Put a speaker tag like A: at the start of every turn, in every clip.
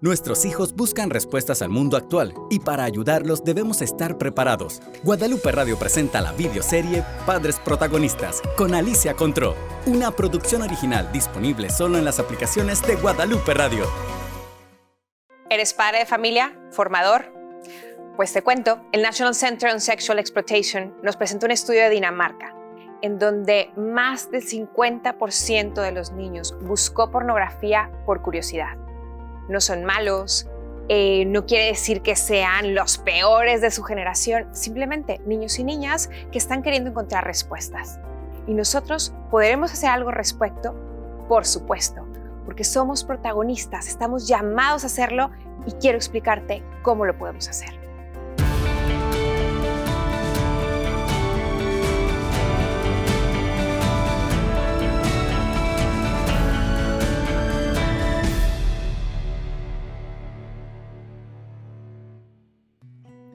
A: Nuestros hijos buscan respuestas al mundo actual y para ayudarlos debemos estar preparados. Guadalupe Radio presenta la videoserie Padres Protagonistas con Alicia Contró, una producción original disponible solo en las aplicaciones de Guadalupe Radio.
B: ¿Eres padre de familia? ¿Formador? Pues te cuento, el National Center on Sexual Exploitation nos presentó un estudio de Dinamarca en donde más del 50% de los niños buscó pornografía por curiosidad. No son malos, no quiere decir que sean los peores de su generación, simplemente niños y niñas que están queriendo encontrar respuestas. ¿Y nosotros podremos hacer algo al respecto? Por supuesto, porque somos protagonistas, estamos llamados a hacerlo y quiero explicarte cómo lo podemos hacer.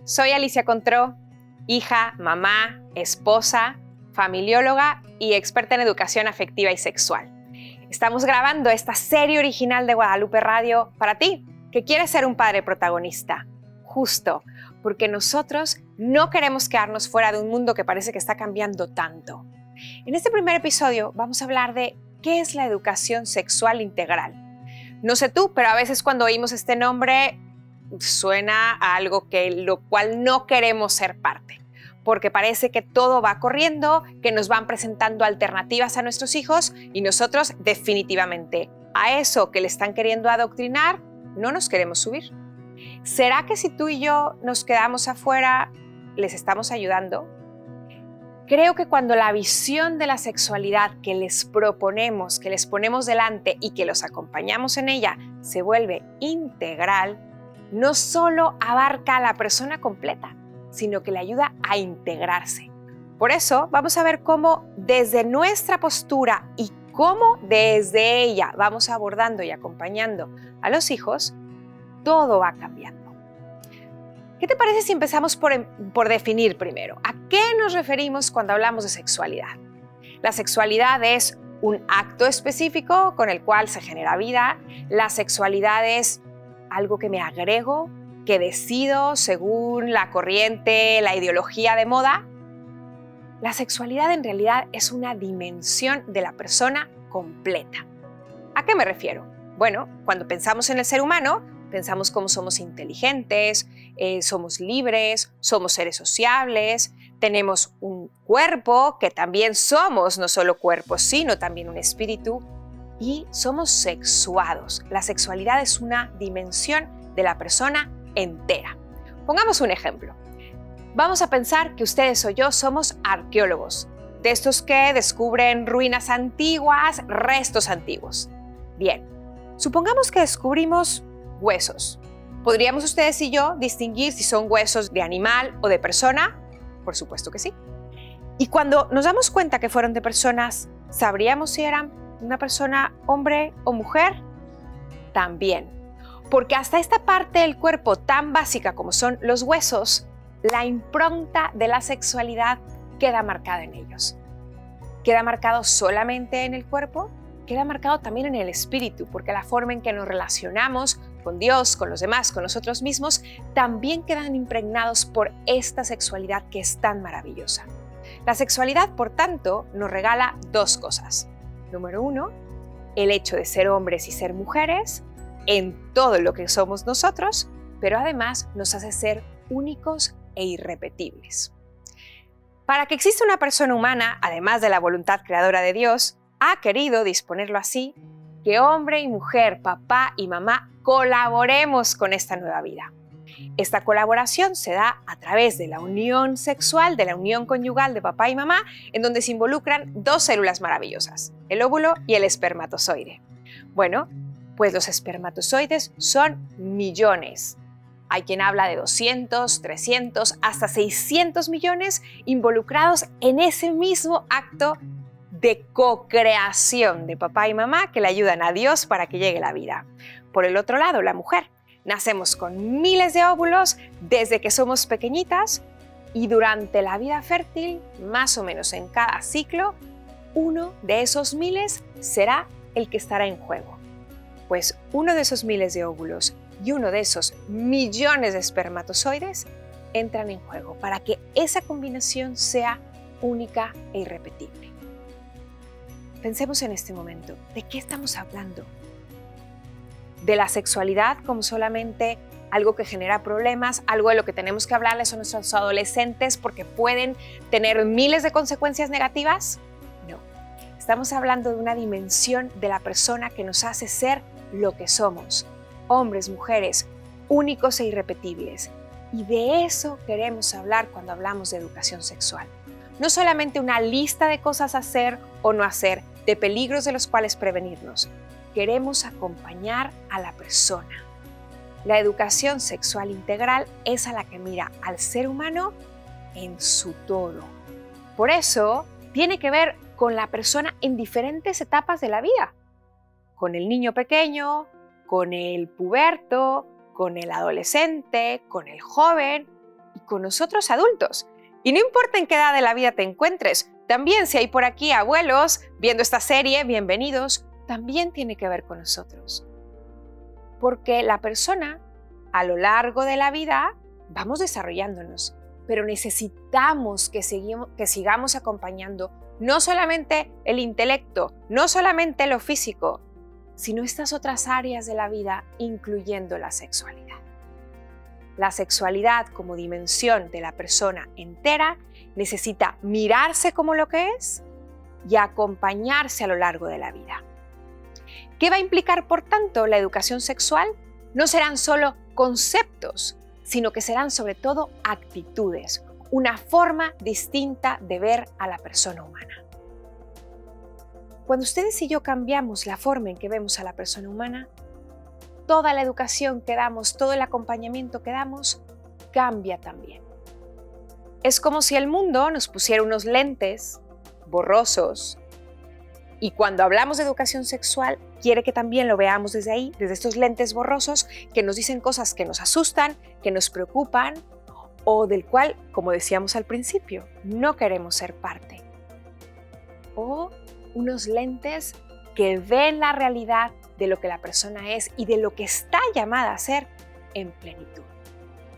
B: Soy Alicia Contró, hija, mamá, esposa, familióloga y experta en educación afectiva y sexual. Estamos grabando esta serie original de Guadalupe Radio para ti, que quieres ser un padre protagonista. Justo, porque nosotros no queremos quedarnos fuera de un mundo que parece que está cambiando tanto. En este primer episodio vamos a hablar de qué es la educación sexual integral. No sé tú, pero a veces cuando oímos este nombre suena a algo lo cual no queremos ser parte, porque parece que todo va corriendo, que nos van presentando alternativas a nuestros hijos y nosotros definitivamente a eso que le están queriendo adoctrinar no nos queremos subir. ¿Será que si tú y yo nos quedamos afuera, les estamos ayudando? Creo que cuando la visión de la sexualidad que les proponemos, que les ponemos delante y que los acompañamos en ella se vuelve integral, no solo abarca a la persona completa, sino que le ayuda a integrarse. Por eso vamos a ver cómo desde nuestra postura y cómo desde ella vamos abordando y acompañando a los hijos, todo va cambiando. ¿Qué te parece si empezamos por definir primero? ¿A qué nos referimos cuando hablamos de sexualidad? La sexualidad es un acto específico con el cual se genera vida. La sexualidad es algo que me agrego, que decido según la corriente, la ideología de moda. La sexualidad en realidad es una dimensión de la persona completa. ¿A qué me refiero? Bueno, cuando pensamos en el ser humano, pensamos cómo somos inteligentes, somos libres, somos seres sociables, tenemos un cuerpo que también somos, no solo cuerpo, sino también un espíritu, y somos sexuados. La sexualidad es una dimensión de la persona entera. Pongamos un ejemplo. Vamos a pensar que ustedes o yo somos arqueólogos, de estos que descubren ruinas antiguas, restos antiguos. Bien, supongamos que descubrimos huesos. ¿Podríamos ustedes y yo distinguir si son huesos de animal o de persona? Por supuesto que sí. Y cuando nos damos cuenta que fueron de personas, ¿sabríamos si eran una persona hombre o mujer? También, porque hasta esta parte del cuerpo tan básica como son los huesos, la impronta de la sexualidad queda marcada en ellos. ¿Queda marcado solamente en el cuerpo? Queda marcado también en el espíritu, porque la forma en que nos relacionamos con Dios, con los demás, con nosotros mismos, también quedan impregnados por esta sexualidad que es tan maravillosa. La sexualidad, por tanto, nos regala dos cosas. Número uno, el hecho de ser hombres y ser mujeres en todo lo que somos nosotros, pero además nos hace ser únicos e irrepetibles. Para que exista una persona humana, además de la voluntad creadora de Dios, ha querido disponerlo así, que hombre y mujer, papá y mamá, colaboremos con esta nueva vida. Esta colaboración se da a través de la unión sexual, de la unión conyugal de papá y mamá, en donde se involucran dos células maravillosas, el óvulo y el espermatozoide. Bueno, pues los espermatozoides son millones. Hay quien habla de 200, 300, hasta 600 millones involucrados en ese mismo acto de co-creación de papá y mamá que le ayudan a Dios para que llegue la vida. Por el otro lado, la mujer. Nacemos con miles de óvulos desde que somos pequeñitas y durante la vida fértil, más o menos en cada ciclo, uno de esos miles será el que estará en juego. Pues uno de esos miles de óvulos y uno de esos millones de espermatozoides entran en juego para que esa combinación sea única e irrepetible. Pensemos en este momento, ¿de qué estamos hablando? ¿De la sexualidad como solamente algo que genera problemas, algo de lo que tenemos que hablarles a nuestros adolescentes porque pueden tener miles de consecuencias negativas? No, estamos hablando de una dimensión de la persona que nos hace ser lo que somos, hombres, mujeres, únicos e irrepetibles. Y de eso queremos hablar cuando hablamos de educación sexual. No solamente una lista de cosas a hacer o no hacer, de peligros de los cuales prevenirnos. Queremos acompañar a la persona. La educación sexual integral es a la que mira al ser humano en su todo. Por eso, tiene que ver con la persona en diferentes etapas de la vida. Con el niño pequeño, con el puberto, con el adolescente, con el joven y con nosotros adultos. Y no importa en qué edad de la vida te encuentres, también si hay por aquí abuelos viendo esta serie, bienvenidos, también tiene que ver con nosotros. Porque la persona, a lo largo de la vida, vamos desarrollándonos, pero necesitamos que sigamos acompañando no solamente el intelecto, no solamente lo físico, sino estas otras áreas de la vida, incluyendo la sexualidad. La sexualidad como dimensión de la persona entera necesita mirarse como lo que es y acompañarse a lo largo de la vida. ¿Qué va a implicar, por tanto, la educación sexual? No serán solo conceptos, sino que serán sobre todo actitudes, una forma distinta de ver a la persona humana. Cuando ustedes y yo cambiamos la forma en que vemos a la persona humana, toda la educación que damos, todo el acompañamiento que damos, cambia también. Es como si el mundo nos pusiera unos lentes borrosos y cuando hablamos de educación sexual, quiere que también lo veamos desde ahí, desde estos lentes borrosos que nos dicen cosas que nos asustan, que nos preocupan o del cual, como decíamos al principio, no queremos ser parte. O unos lentes que ven la realidad de lo que la persona es y de lo que está llamada a ser en plenitud.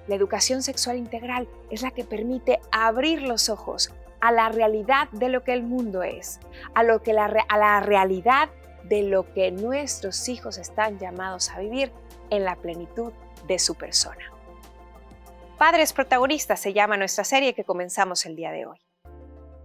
B: La educación sexual integral es la que permite abrir los ojos a la realidad de lo que el mundo es, a la realidad de lo que nuestros hijos están llamados a vivir en la plenitud de su persona. Padres protagonistas se llama nuestra serie que comenzamos el día de hoy.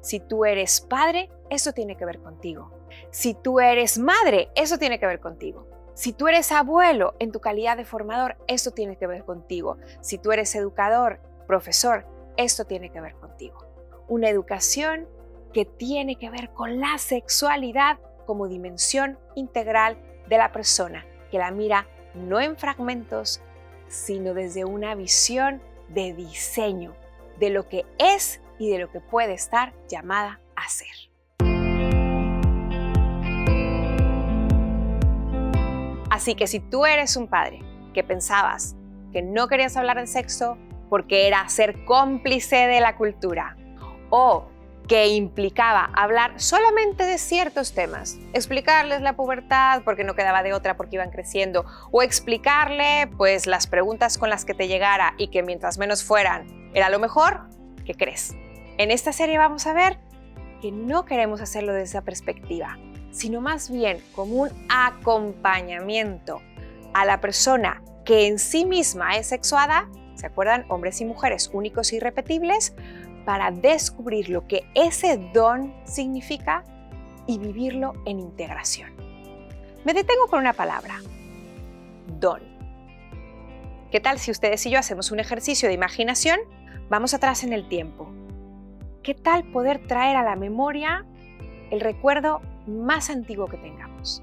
B: Si tú eres padre, eso tiene que ver contigo. Si tú eres madre, eso tiene que ver contigo. Si tú eres abuelo en tu calidad de formador, eso tiene que ver contigo. Si tú eres educador, profesor, esto tiene que ver contigo. Una educación que tiene que ver con la sexualidad como dimensión integral de la persona, que la mira no en fragmentos, sino desde una visión de diseño, de lo que es y de lo que puede estar llamada a ser. Así que si tú eres un padre que pensabas que no querías hablar de sexo porque era ser cómplice de la cultura o que implicaba hablar solamente de ciertos temas, explicarles la pubertad porque no quedaba de otra porque iban creciendo o explicarle pues las preguntas con las que te llegara y que mientras menos fueran era lo mejor, ¿qué crees? En esta serie vamos a ver que no queremos hacerlo desde esa perspectiva, sino más bien como un acompañamiento a la persona que en sí misma es sexuada, ¿se acuerdan? Hombres y mujeres únicos e irrepetibles, para descubrir lo que ese don significa y vivirlo en integración. Me detengo con una palabra, don. ¿Qué tal si ustedes y yo hacemos un ejercicio de imaginación? Vamos atrás en el tiempo. ¿Qué tal poder traer a la memoria el recuerdo más antiguo que tengamos?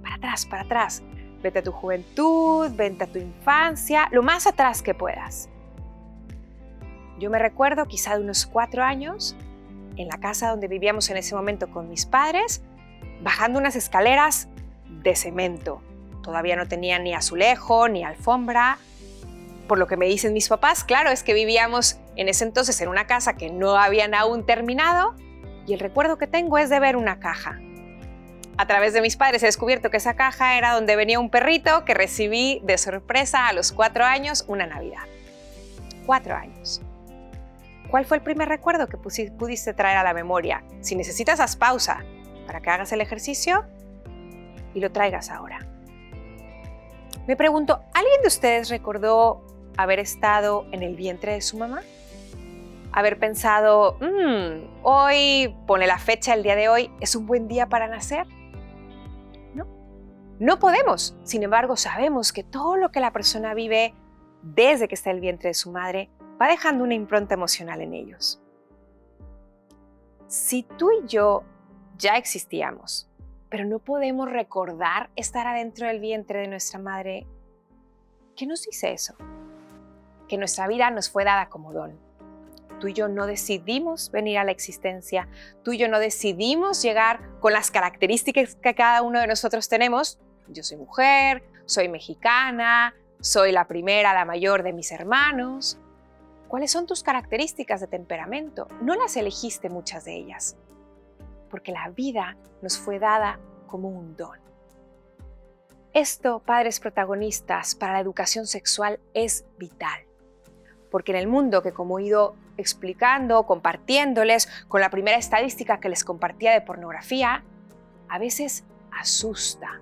B: Para atrás. Vete a tu juventud, vete a tu infancia, lo más atrás que puedas. Yo me recuerdo quizá de unos 4 años, en la casa donde vivíamos en ese momento con mis padres, bajando unas escaleras de cemento. Todavía no tenía ni azulejo, ni alfombra. Por lo que me dicen mis papás, claro, es que vivíamos en ese entonces en una casa que no habían aún terminado y el recuerdo que tengo es de ver una caja. A través de mis padres he descubierto que esa caja era donde venía un perrito que recibí de sorpresa a los 4 años una Navidad. 4 años. ¿Cuál fue el primer recuerdo que pudiste traer a la memoria? Si necesitas, haz pausa para que hagas el ejercicio y lo traigas ahora. Me pregunto, ¿alguien de ustedes recordó haber estado en el vientre de su mamá? Haber pensado, hoy, pone la fecha, el día de hoy, ¿es un buen día para nacer? No podemos. Sin embargo, sabemos que todo lo que la persona vive desde que está en el vientre de su madre va dejando una impronta emocional en ellos. Si tú y yo ya existíamos, pero no podemos recordar estar adentro del vientre de nuestra madre, ¿qué nos dice eso? Que nuestra vida nos fue dada como don. Tú y yo no decidimos venir a la existencia, tú y yo no decidimos llegar con las características que cada uno de nosotros tenemos. Yo soy mujer, soy mexicana, soy la primera, la mayor de mis hermanos. ¿Cuáles son tus características de temperamento? No las elegiste muchas de ellas, porque la vida nos fue dada como un don. Esto, padres protagonistas, para la educación sexual es vital, porque en el mundo que, como he ido explicando, compartiéndoles con la primera estadística que les compartía de pornografía, a veces asusta.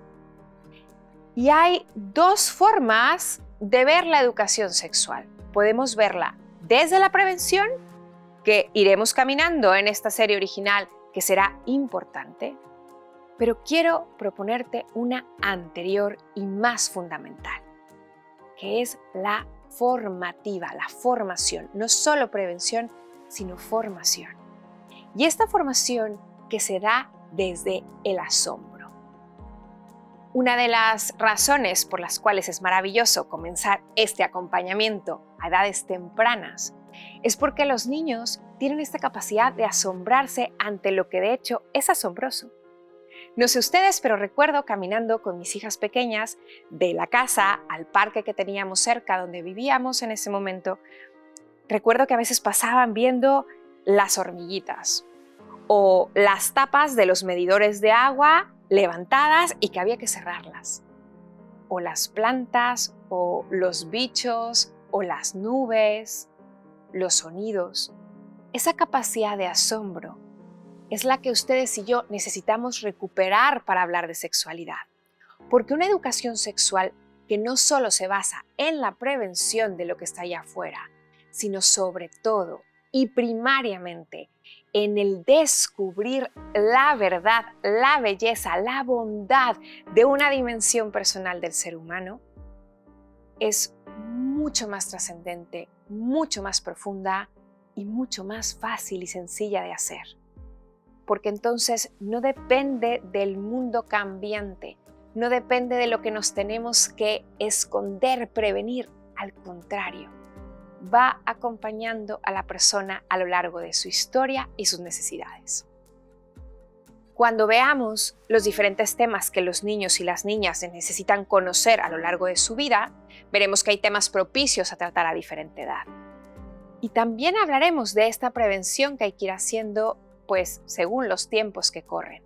B: Y hay 2 formas de ver la educación sexual. Podemos verla desde la prevención, que iremos caminando en esta serie original, que será importante, pero quiero proponerte una anterior y más fundamental, que es la formativa, la formación, no solo prevención, sino formación. Y esta formación que se da desde el asombro. Una de las razones por las cuales es maravilloso comenzar este acompañamiento a edades tempranas es porque los niños tienen esta capacidad de asombrarse ante lo que de hecho es asombroso. No sé ustedes, pero recuerdo caminando con mis hijas pequeñas de la casa al parque que teníamos cerca donde vivíamos en ese momento. Recuerdo que a veces pasaban viendo las hormiguitas o las tapas de los medidores de agua levantadas y que había que cerrarlas. O las plantas, o los bichos, o las nubes, los sonidos. Esa capacidad de asombro es la que ustedes y yo necesitamos recuperar para hablar de sexualidad. Porque una educación sexual que no solo se basa en la prevención de lo que está allá afuera, sino sobre todo y primariamente en el descubrir la verdad, la belleza, la bondad de una dimensión personal del ser humano, es mucho más trascendente, mucho más profunda y mucho más fácil y sencilla de hacer. Porque entonces no depende del mundo cambiante, no depende de lo que nos tenemos que esconder, prevenir, al contrario. Va acompañando a la persona a lo largo de su historia y sus necesidades. Cuando veamos los diferentes temas que los niños y las niñas necesitan conocer a lo largo de su vida, veremos que hay temas propicios a tratar a diferente edad. Y también hablaremos de esta prevención que hay que ir haciendo, pues, según los tiempos que corren.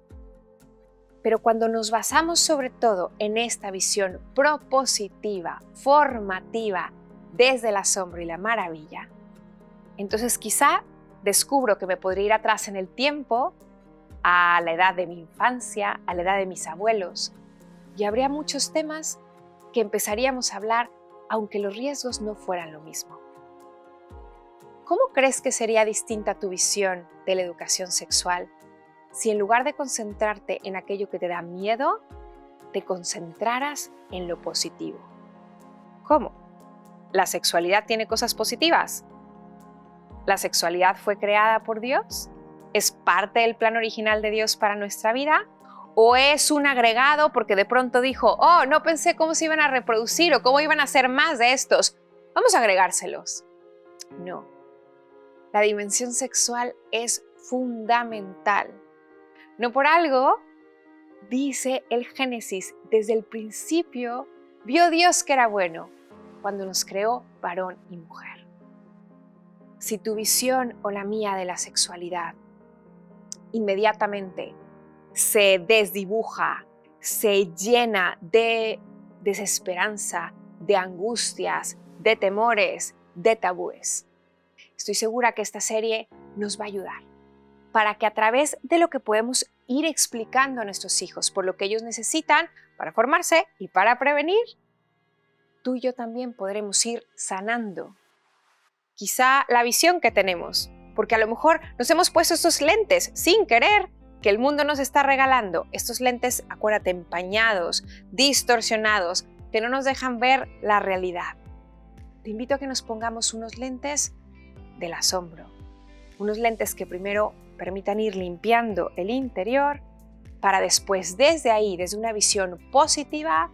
B: Pero cuando nos basamos sobre todo en esta visión propositiva, formativa, desde el asombro y la maravilla, entonces quizá descubro que me podría ir atrás en el tiempo, a la edad de mi infancia, a la edad de mis abuelos, y habría muchos temas que empezaríamos a hablar aunque los riesgos no fueran lo mismo. ¿Cómo crees que sería distinta tu visión de la educación sexual si en lugar de concentrarte en aquello que te da miedo, te concentraras en lo positivo? ¿Cómo? ¿La sexualidad tiene cosas positivas? ¿La sexualidad fue creada por Dios? ¿Es parte del plan original de Dios para nuestra vida? ¿O es un agregado porque de pronto dijo, oh, no pensé cómo se iban a reproducir o cómo iban a hacer más de estos? Vamos a agregárselos. No. La dimensión sexual es fundamental. No por algo, dice el Génesis, desde el principio vio Dios que era bueno cuando nos creó varón y mujer. Si tu visión o la mía de la sexualidad inmediatamente se desdibuja, se llena de desesperanza, de angustias, de temores, de tabúes. Estoy segura que esta serie nos va a ayudar para que a través de lo que podemos ir explicando a nuestros hijos por lo que ellos necesitan para formarse y para prevenir, tú y yo también podremos ir sanando quizá la visión que tenemos, porque a lo mejor nos hemos puesto estos lentes sin querer que el mundo nos está regalando, estos lentes, acuérdate, empañados, distorsionados, que no nos dejan ver la realidad. Te invito a que nos pongamos unos lentes del asombro, unos lentes que primero permitan ir limpiando el interior para después desde ahí, desde una visión positiva,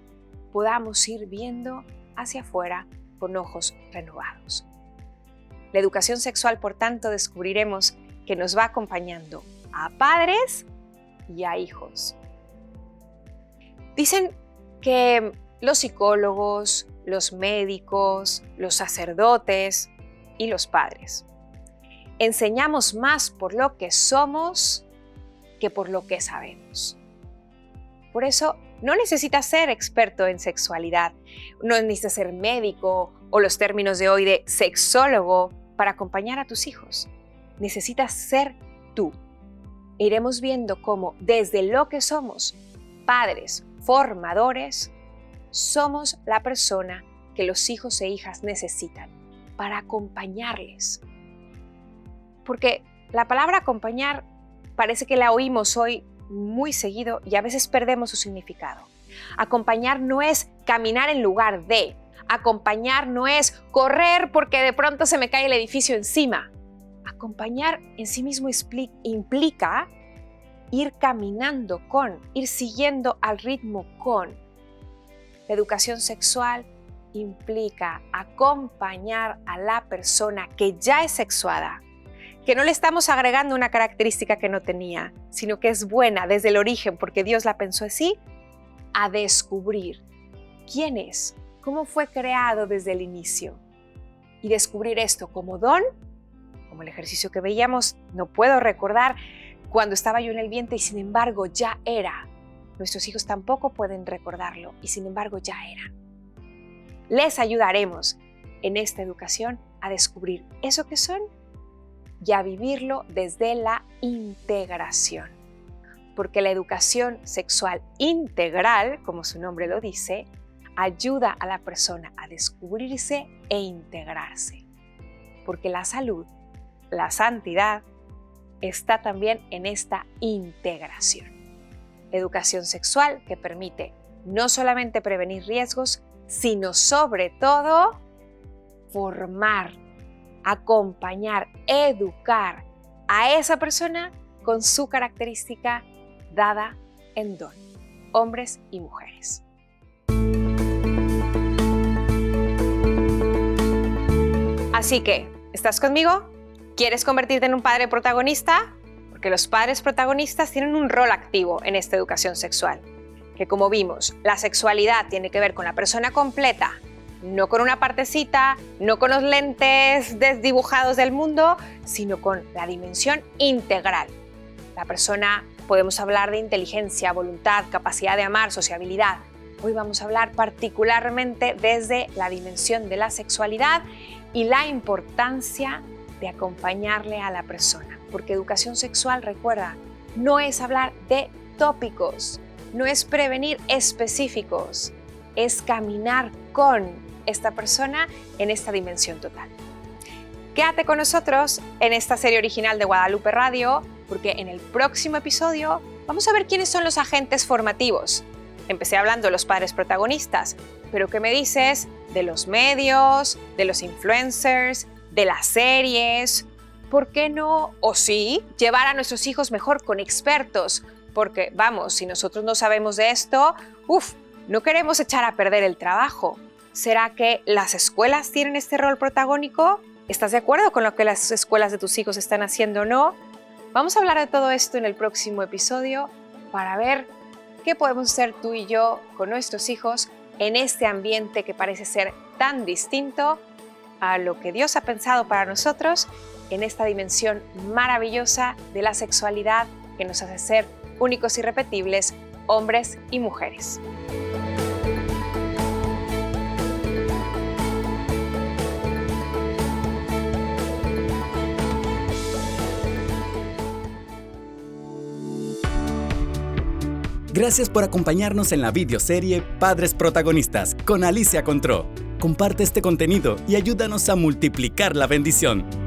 B: podamos ir viendo hacia afuera con ojos renovados. La educación sexual, por tanto, descubriremos que nos va acompañando a padres y a hijos. Dicen que los psicólogos, los médicos, los sacerdotes y los padres enseñamos más por lo que somos que por lo que sabemos. Por eso, no necesitas ser experto en sexualidad, no necesitas ser médico o los términos de hoy de sexólogo para acompañar a tus hijos. Necesitas ser tú. Iremos viendo cómo desde lo que somos, padres, formadores, somos la persona que los hijos e hijas necesitan para acompañarles. Porque la palabra acompañar parece que la oímos hoy muy seguido y a veces perdemos su significado. Acompañar no es caminar en lugar de. Acompañar no es correr porque de pronto se me cae el edificio encima. Acompañar en sí mismo implica ir caminando con, ir siguiendo al ritmo con. La educación sexual implica acompañar a la persona que ya es sexuada, que no le estamos agregando una característica que no tenía, sino que es buena desde el origen porque Dios la pensó así, a descubrir quién es, cómo fue creado desde el inicio. Y descubrir esto como don, como el ejercicio que veíamos, no puedo recordar cuando estaba yo en el vientre y sin embargo ya era. Nuestros hijos tampoco pueden recordarlo y sin embargo ya eran. Les ayudaremos en esta educación a descubrir eso que son y a vivirlo desde la integración. Porque la educación sexual integral, como su nombre lo dice, ayuda a la persona a descubrirse e integrarse. Porque la salud, la santidad, está también en esta integración. Educación sexual que permite no solamente prevenir riesgos, sino sobre todo formar, acompañar, educar a esa persona con su característica dada en don, hombres y mujeres. Así que, ¿estás conmigo? ¿Quieres convertirte en un padre protagonista? Porque los padres protagonistas tienen un rol activo en esta educación sexual, que como vimos, la sexualidad tiene que ver con la persona completa, no con una partecita, no con los lentes desdibujados del mundo, sino con la dimensión integral. La persona, podemos hablar de inteligencia, voluntad, capacidad de amar, sociabilidad. Hoy vamos a hablar particularmente desde la dimensión de la sexualidad y la importancia de acompañarle a la persona. Porque educación sexual, recuerda, no es hablar de tópicos, no es prevenir específicos, es caminar con esta persona en esta dimensión total. Quédate con nosotros en esta serie original de Guadalupe Radio, porque en el próximo episodio vamos a ver quiénes son los agentes formativos. Empecé hablando de los padres protagonistas, pero ¿qué me dices de los medios, de los influencers, de las series? ¿Por qué no, o sí, llevar a nuestros hijos mejor con expertos? Porque, vamos, si nosotros no sabemos de esto, no queremos echar a perder el trabajo. ¿Será que las escuelas tienen este rol protagónico? ¿Estás de acuerdo con lo que las escuelas de tus hijos están haciendo o no? Vamos a hablar de todo esto en el próximo episodio para ver qué podemos hacer tú y yo con nuestros hijos en este ambiente que parece ser tan distinto a lo que Dios ha pensado para nosotros en esta dimensión maravillosa de la sexualidad que nos hace ser únicos y repetibles, hombres y mujeres.
A: Gracias por acompañarnos en la videoserie Padres Protagonistas con Alicia Contró. Comparte este contenido y ayúdanos a multiplicar la bendición.